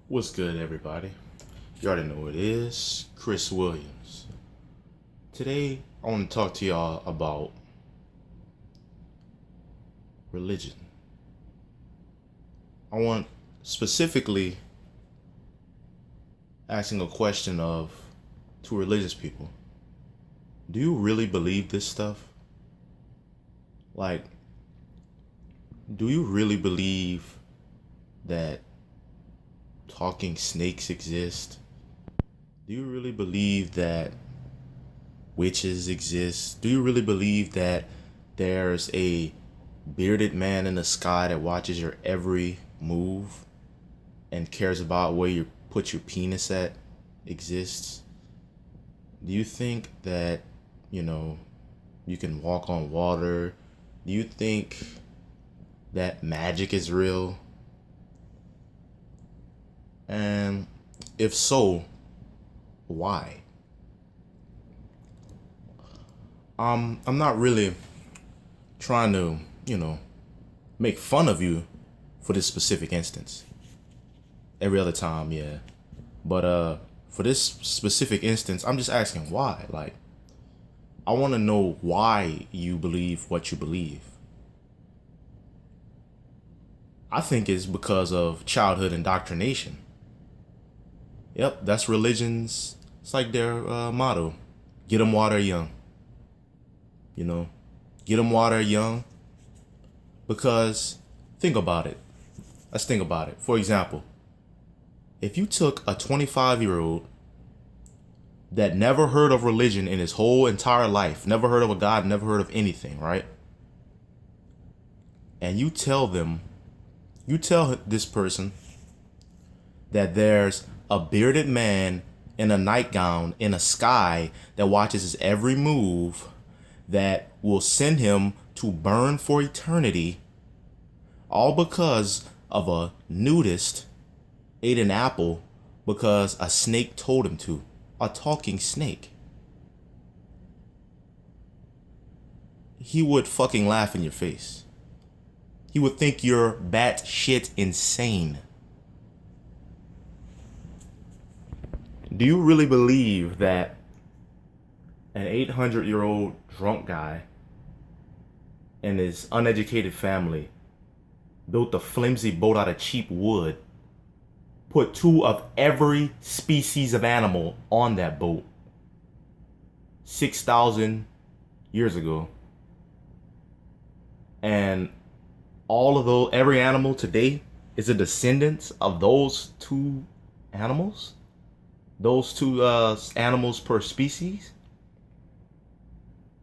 What's good, everybody? You already know who it is, Chris Williams. Today, I want to talk to y'all about religion. I want specifically asking a question of to religious people. Do you really believe this stuff? Like, do you really believe that talking snakes exist? Do you really believe that witches exist? Do you really believe that there's a bearded man in the sky that watches your every move and cares about where you put your penis at exists? Do you think that, you know, you can walk on water? Do you think that magic is real? And if so, why? I'm not really trying to, make fun of you for this specific instance. Every other time, yeah. But for this specific instance, I'm just asking why. Like, I want to know why you believe what you believe. I think it's because of childhood indoctrination. Yep, that's religion's. It's like their motto: "Get 'em water young." You know, get 'em water young. Because think about it. Let's think about it. For example, if you took a 25-year-old that never heard of religion in his whole entire life, never heard of a God, never heard of anything, right? And you tell this person that there's a bearded man in a nightgown in a sky that watches his every move, that will send him to burn for eternity, all because of a nudist ate an apple because a snake told him to. A talking snake. He would fucking laugh in your face. He would think you're batshit insane. Do you really believe that an 800-year-old drunk guy and his uneducated family built a flimsy boat out of cheap wood, put two of every species of animal on that boat 6,000 years ago, and all of those, every animal today is a descendant of those two animals? Those two animals per species?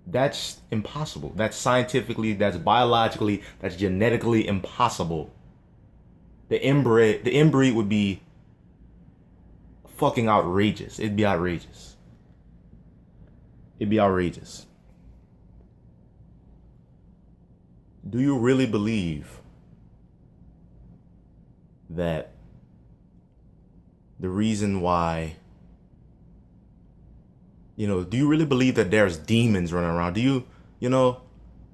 That's impossible. That's scientifically, that's biologically, that's genetically impossible. The inbreed would be fucking outrageous. It'd be outrageous. It'd be outrageous. Do you really believe that the reason why, do you really believe that there's demons running around?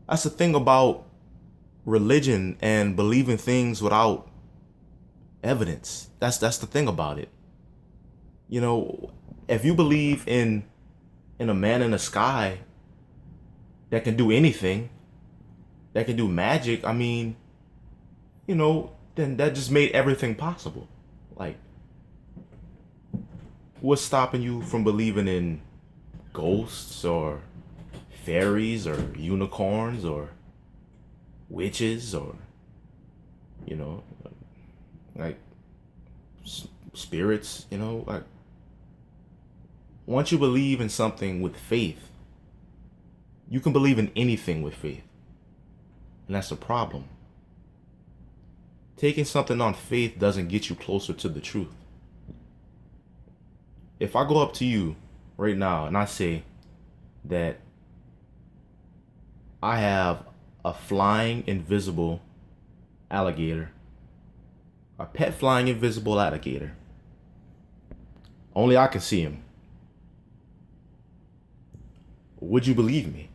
That's the thing about religion and believing things without evidence. That's the thing about it. If you believe in a man in the sky that can do anything, that can do magic, I mean, then that just made everything possible. Like, what's stopping you from believing in ghosts or fairies or unicorns or witches or, you know, like spirits, like, once you believe in something with faith, you can believe in anything with faith. And that's the problem. Taking something on faith doesn't get you closer to the truth. If I go up to you right now and I say that I have a flying invisible alligator, a pet flying invisible alligator, only I can see him, would you believe me?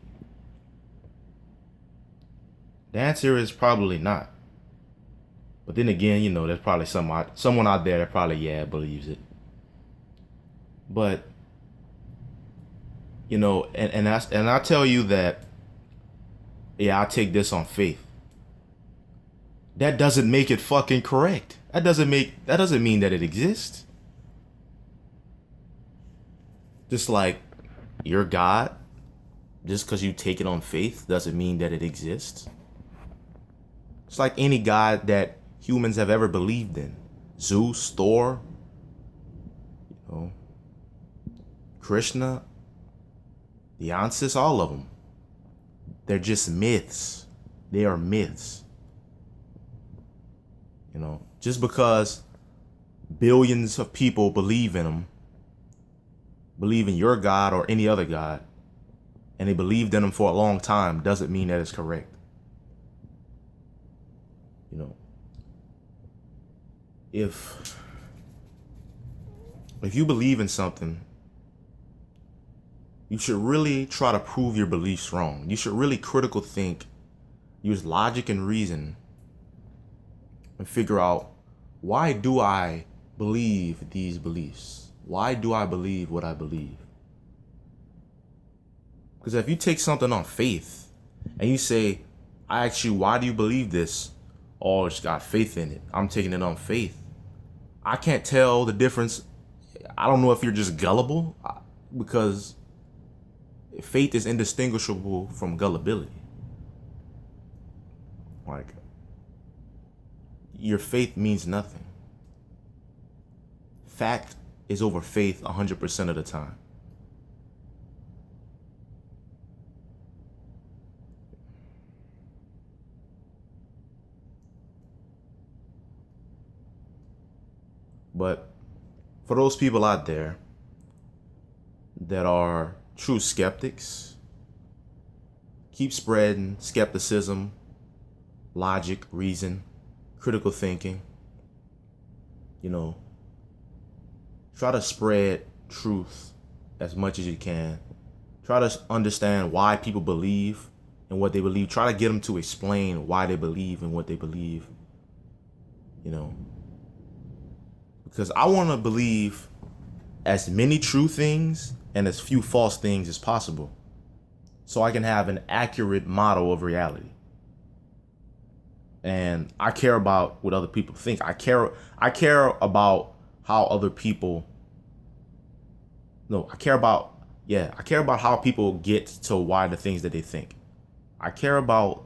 The answer is probably not. But then again, there's probably someone out there that probably, believes it. But, and I tell you that, I take this on faith. That doesn't make it fucking correct. That doesn't mean that it exists. Just like your God, just because you take it on faith doesn't mean that it exists. It's like any God that humans have ever believed in. Zeus, Thor, Krishna, the Ansis, all of them. They're just myths. They are myths. Just because billions of people believe in them, believe in your God or any other God, and they believed in them for a long time, doesn't mean that it's correct. If you believe in something, you should really try to prove your beliefs wrong. You should really critical think, use logic and reason, and figure out, why do I believe these beliefs? Why do I believe what I believe? Because if you take something on faith and you say, I ask you, why do you believe this? Oh, it's got faith in it. I'm taking it on faith. I can't tell the difference. I don't know if you're just gullible, because faith is indistinguishable from gullibility. Like, your faith means nothing. Fact is over faith 100% of the time. But for those people out there that are true skeptics, keep spreading skepticism, logic, reason, critical thinking. Try to spread truth as much as you can. Try to understand why people believe in what they believe. Try to get them to explain why they believe in what they believe. Because I want to believe as many true things and as few false things as possible, so I can have an accurate model of reality. And I care about what other people think. I care about how other people. I care about how people get to why the things that they think. I care about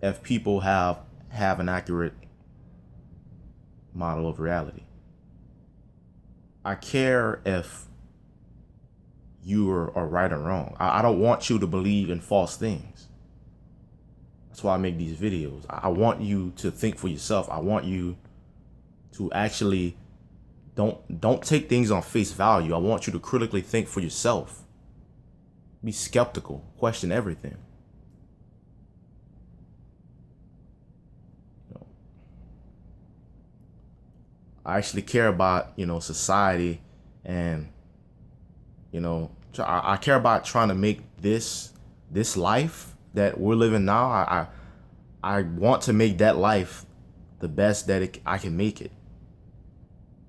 if people have an accurate model of reality. I care if you are right or wrong. I don't want you to believe in false things. That's why I make these videos. I want you to think for yourself. I want you to actually don't take things on face value. I want you to critically think for yourself. Be skeptical. Question everything. I actually care about, society, and, I care about trying to make this life that we're living now. I want to make that life the best that I can make it.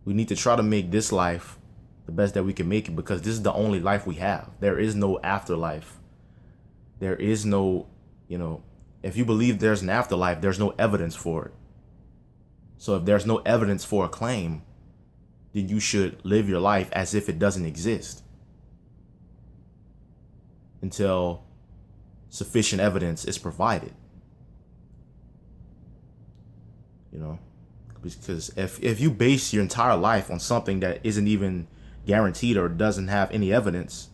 We need to try to make this life the best that we can make it, because this is the only life we have. There is no afterlife. There is no, if you believe there's an afterlife, there's no evidence for it. So if there's no evidence for a claim, then you should live your life as if it doesn't exist until sufficient evidence is provided. Because if you base your entire life on something that isn't even guaranteed or doesn't have any evidence,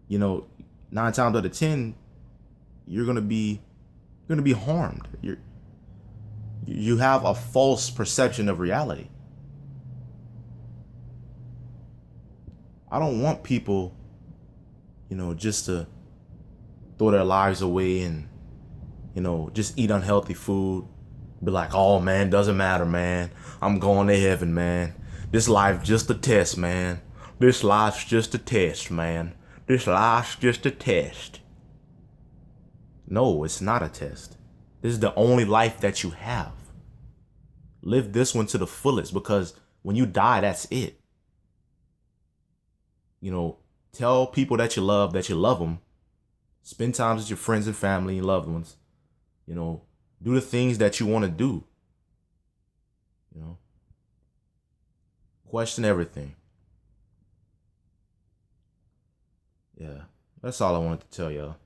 9 times out of 10, you're gonna be harmed. You have a false perception of reality. I don't want people, just to throw their lives away and, just eat unhealthy food. Be like, oh man, doesn't matter, man. I'm going to heaven, man. This life just a test, man. This life's just a test, man. This life's just a test. No, it's not a test. This is the only life that you have. Live this one to the fullest, because when you die, that's it. You know, tell people that you love them. Spend time with your friends and family and loved ones. You know, do the things that you want to do. You know, question everything. Yeah, that's all I wanted to tell y'all.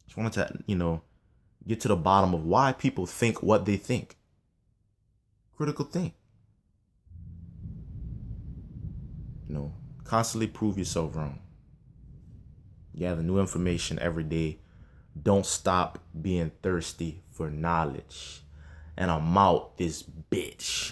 Just wanted to, get to the bottom of why people think what they think. Critical think. Constantly prove yourself wrong. Gather new information every day. Don't stop being thirsty for knowledge. And I'm out this bitch.